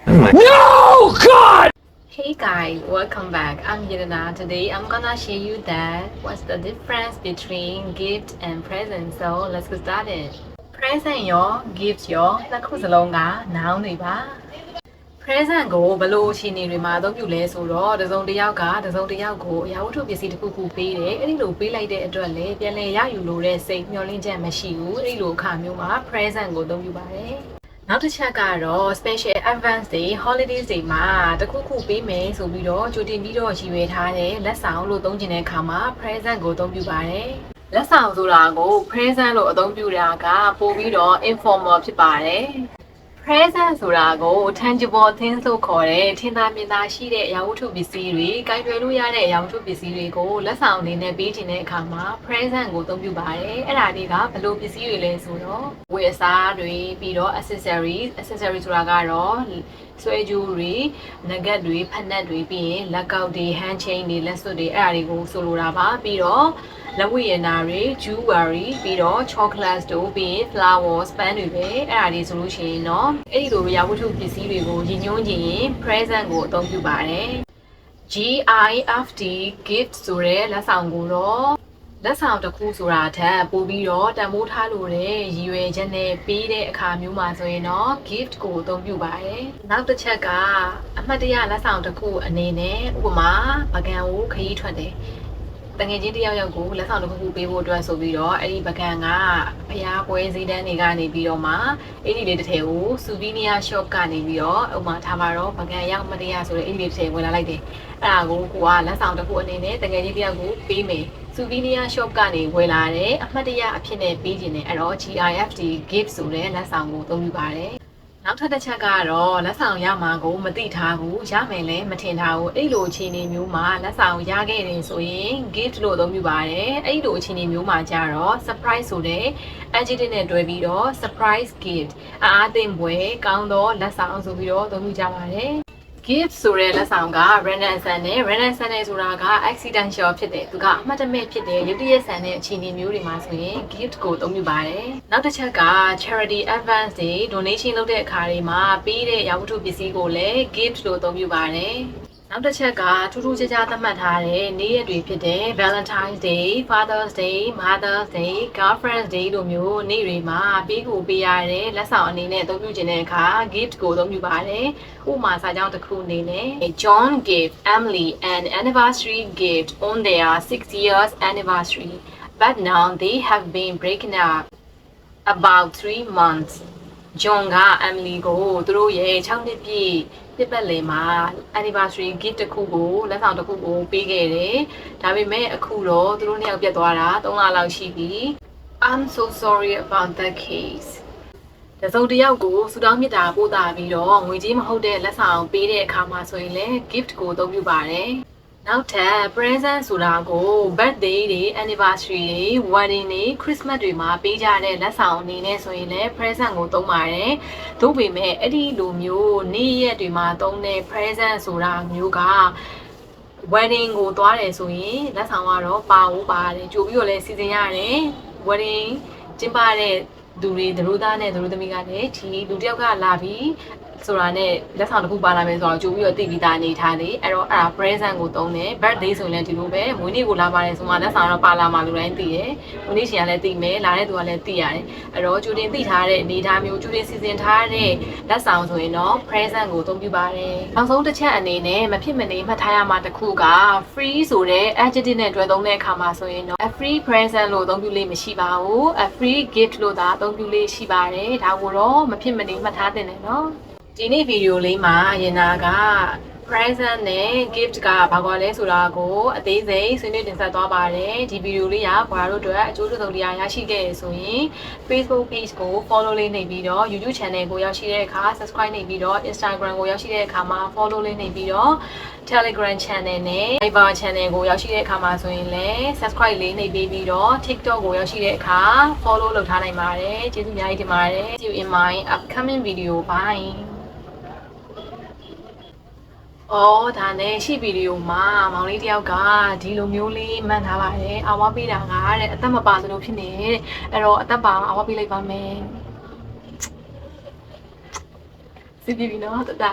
No, God! Hey guys, welcome back. I'm Yadanar. Today I'm gonna show you that what's the difference between gift and present. So let's get started. Present ရော gift ရောနှစ်ခုစလုံးက noun တွေပါ present ကိုဘယ်လိုအခြေအနေတွေမှာအသုံးပြုလဲဆိုတော့တစုံတစ်ယောက်ကတစုံတစ်ယောက်ကိုအရာဝတ္ထုပစ္စည်းတစ်ခုခုပေးတယ်အဲ့ဒီလိုပေးလိုက်တဲ့အတွက်လည်းပြန်လည်ရယူလို့တဲ့စိတ်မျှော်လင့်ချက်မရှိဘူးအဲ့ဒီလိုအခါမျိုးမှာ present ကိုအသုံးပြုပါတယ်နောက်တစ်ချက်ကတော့ special advance တွေ holidays တွေမှာတခုခုပေးမယ်ဆိုပြီးတော့ကြိုတင်ပြီးတော့ရည်ရွယ်ထားတဲ့လက်ဆောင်လို့သုံးချင်တဲ့အခါမှာ present ကိုအသုံးပြုပါတယ်လက်ဆောင်ဆိုတာကို present လို့အသုံးပြုတာကပိုပြီးတော့ informal ဖြစ်ပါတယ် present ဆိုတာကို tangible things လို့ခေါ်တဲ့ထင်သာမြင်သာရှိတဲ့အရာဝတ္ထုပစ္စည်းတွေကိုင်တွယ်လို့ရတဲ့အရာဝတ္ထုပစ္စည်းတွေကိုလက်ဆောင်အနေနဲ့ပေးခြင်းတဲ့အခါမှာ present ကိုအသုံးပြုပါတယ်အဲ့ဒါတွေကဘယ်လိုပစ္စည်းတွေလဲဆိုတော့ဝယ်စားတွေပြီးတော့ accessories ဆိုတာကတော့ဆွဲကြိုးတွေနဂတ်တွေဖက်နက်တွေပြီးရင်လက်ကောက်တွေ hand chain တွေလက်စွပ်တွေအဲ့ဒါတွေကိုဆိုလိုတာပါပြီးတော့လက်ဝတ်ရတနာတွေ jewelry ပြီးတော့ chocolate တို့ပြီးရင် flowers ပန်းတွေပဲအဲ့ဒါတွေဆိုလို့ရှိရင်เนาะအဲ့ဒီလိုရာဝတ္ထုပစ္စည်းတွေကိုရည်ညွှန်းခြင်းရင် present ကိုအသုံးပြုပါတယ် gift gift ဆိုတဲ့လက်ဆောင်ကိုတော့လက်ဆောင်တစ်ခုဆိုတာထက်ပိုပြီးတော့တန်ဖိုးထားလို့တဲ့ရည်ရွယ်ချက်နဲ့ပေးတဲ့အခါမျိုးမှာဆိုရင်တော့ gift ကိုအသုံးပြုပါတယ်နောက်တစ်ချက်ကအမှတ်တရလက်ဆောင်တစ်ခုအနေနဲ့ဥပမာပကံကိုခရီးထွက်တယ်တငယ်ချင်းတယောက်ယောက်ကိုလက်ဆောင်တစ်ခုခုပေးဖို့အတွက်ဆိုပြီးတော့အဲ့ဒီပကံကဖျားပွဲစည်းတန်းတွေကနေပြီးတော့မှအဲ့ဒီလေးတစ်ထည်ကိုစူဗီနီယာ shop ကနေပြီးတော့ဥပမာထားပါတော့ပကံရောက်မတရားဆိုတဲ့အဲ့ဒီလေးတစ်ထည်ဝင်လာလိုက်တယ်အဲ့ဒါကိုကိုကလက်ဆောင်တစ်ခုအနေနဲ့တငယ်ချင်းတယောက်ကိုပေးမယ်စူဗီနီယာ shop ကနေဝယ်လာတဲ့အမှတ်တရအဖြစ်နဲ့ပေးခြင်းနဲ့အဲ့တော့ gift gift ဆိုတဲ့လက်ဆောင်ကိုအသုံးပြုပါတယ်နောက်ထပ်တစ်ချက်ကတော့လက်ဆောင်ရမှာကိုမသိထားဘူးရမယ်လဲမထင်ထားဘူးအဲ့လိုအခြေအနေမျိုးမှာလက်ဆောင်ရခဲ့တယ်ဆိုရင် gift လို့အသုံးပြုပါတယ်အဲ့လိုအခြေအနေမျိုးမှာကျတော့ surprise ဆိုတဲ့ adjective နဲ့တွဲပြီးတော့ surprise gift အားသိမ့်ပွဲကောင်းသောလက်ဆောင်ဆိုပြီးတော့အသုံးပြုကြပါတယ်gift ဆိုတဲ့လက်ဆောင်က random ဆန်နဲ့ random ဆန်နဲ့ဆိုတာက accidental ဖြစ်တယ်သူကအမှတ်တမဲ့ဖြစ်တဲ့ရုတ်တရက်ဆန်တဲ့အခြေအနေမျိုးတွေမှာဆိုရင် gift ကိုအသုံးပြုပါတယ်နောက်တစ်ချက်က charity advance တွေ donation လုပ်တဲ့အခါတွေမှာပေးတဲ့ရာဝတ္ထုပစ္စည်းကိုလည်း gift လို့အသုံးပြုပါတယ်နောက်တစ်ချက်ကထူးထူးခြားခြားသတ်မှတ်ထားတဲ့နေ့ရက်တွေဖြစ်တဲ့ Valentine's Day, Father's Day, Mother's Day, Girlfriend's Day တို့မျိုးနေ့တွေမှာပေးကိုပေးရတဲ့လက်ဆောင်အနေနဲ့အသုံးပြုခြင်းတဲ့အခါ gift ကိုအသုံးပြုပါတယ်။ဥပမာစာကြောင်းတစ်ခုအနေနဲ့ John gave Emily an anniversary gift on their 6 years anniversary, but now they have been breaking up about 3 months. John က Emily ကိုသူတို့ရဲ့6နှစ်ပြည့်ပြပတ်လည်မှာ anniversary gift တစ်ခုကိုလက်ဆောင်တစ်ခုကိုပေးခဲ့တယ်။ဒါပေမဲ့အခုတော့သူတို့နှစ်ယောက်ပြတ်သွားတာ3လလောက်ရှိပြီ။ I'm so sorry about that case. တစုံတစ်ယောက်ကိုစူတောင်းမြတ်တာပို့တာပြီးတော့ငွေကြေးမဟုတ်တဲ့လက်ဆောင်ပေးတဲ့အခါမှာဆိုရင်လည်း gift ကိုအသုံးပြုပါတယ်။နောက်ထပ် present ဆိုတာကို birthday တွေ anniversary တွေ wedding တွေ christmas တွေမှာပေးကြတဲ့လက်ဆောင်အနေနဲ့ဆိုရင်လည်း present ကိုသုံးပါတယ်။သို့ပေမဲ့အဲ့ဒီလိုမျိုးနေ့ရက်တွေမှာသုံးတဲ့ present ဆိုတာမျိုးက wedding ကိုသွားတယ်ဆိုရင်လက်ဆောင်ကတော့ပါဖို့ပါတယ်ကြိုပြီးတော့လည်းစီစဉ်ရတယ် wedding ကျင်းပတဲ့သူတွေသူတို့သားနဲ့သူတို့သမီးကလည်းဒီလူတစ်ယောက်ကလာပြီးဆိုတာနဲ့လက်ဆောင်တစ်ခုပါလာမယ်ဆိုတော့ကြိုပြီးတော့သိပြီးသားနေထားတယ်အဲ့တော့အဲ့ဒါ present ကိုသုံးတယ် birthday ဆိုရင်လည်းဒီလိုပဲမွေးနေ့ကိုလာပါတယ်ဆိုမှလက်ဆောင်တော့ပါလာမှလူတိုင်းသိတယ်မွေးနေ့ရှင်ကလည်းသိမယ်လာတဲ့သူကလည်းသိရတယ်အဲ့တော့ကြိုတင်သိထားတဲ့အနေထားမျိုးကြိုတင်စီစဉ်ထားတဲ့လက်ဆောင်ဆိုရင်တော့ present ကိုသုံးပြုပါတယ်နောက်ဆုံးတစ်ချက်အနေနဲ့မဖြစ်မနေမှတ်ထားရမှာတစ်ခုက free ဆိုတဲ့ adjective နဲ့တွဲသုံးတဲ့အခါမှာဆိုရင်တော့ a free present လို့အသုံးပြုလေးမရှိပါဘူး a free gift လို့သာအသုံးပြုလေးရှိပါတယ်ဒါကိုတော့မဖြစ်မနေမှတ်ထားသင့်တယ်နော်ဒီနေ့ဗီဒီယိုလေးမှာရင်နာက present နဲ့ gift ကဘာကွာလဲဆိုတာကိုအသေးစိတ်ဆွေးနွေးတင်ဆက်သွားပါတယ်ဒီဗီဒီယိုလေးကဘာလို့အတွက်အကျိုးတူတရားရရှိခဲ့ရဆိုရင် Facebook page ကို follow လေးနေပြီးတော့ YouTube channel ကိုရောက်ရှိတဲ့အခါ subscribe နေပြီးတော့ Instagram ကိုရောက်ရှိတဲ့အခါမှာ follow လေးနေပြီးတော့ Telegram channel နဲ့ Viber channel ကိုရောက်ရှိတဲ့အခါမှာဆိုရင်လည်း subscribe လေးနေပြီးတော့ TikTok ကိုရောက်ရှိတဲ့အခါ follow လုပ်ထားနိုင်ပါတယ်ကျေးဇူးအများကြီးတင်ပါတယ် See you in my upcoming video byeအော်ဒါနဲ့ရှေ့ဗီဒီယိုမှာမောင်လေးတယောက်ကဒီလိုမျိုးလေးမှန်ထားပါတယ်အဝါပေးတာကတဲ့အသက်မပါသလိုဖြစ်နေတယ်အဲ့တော့အသက်ပါအဝါပေးလိုက်ပါမယ် စီပြပြီနော်တတ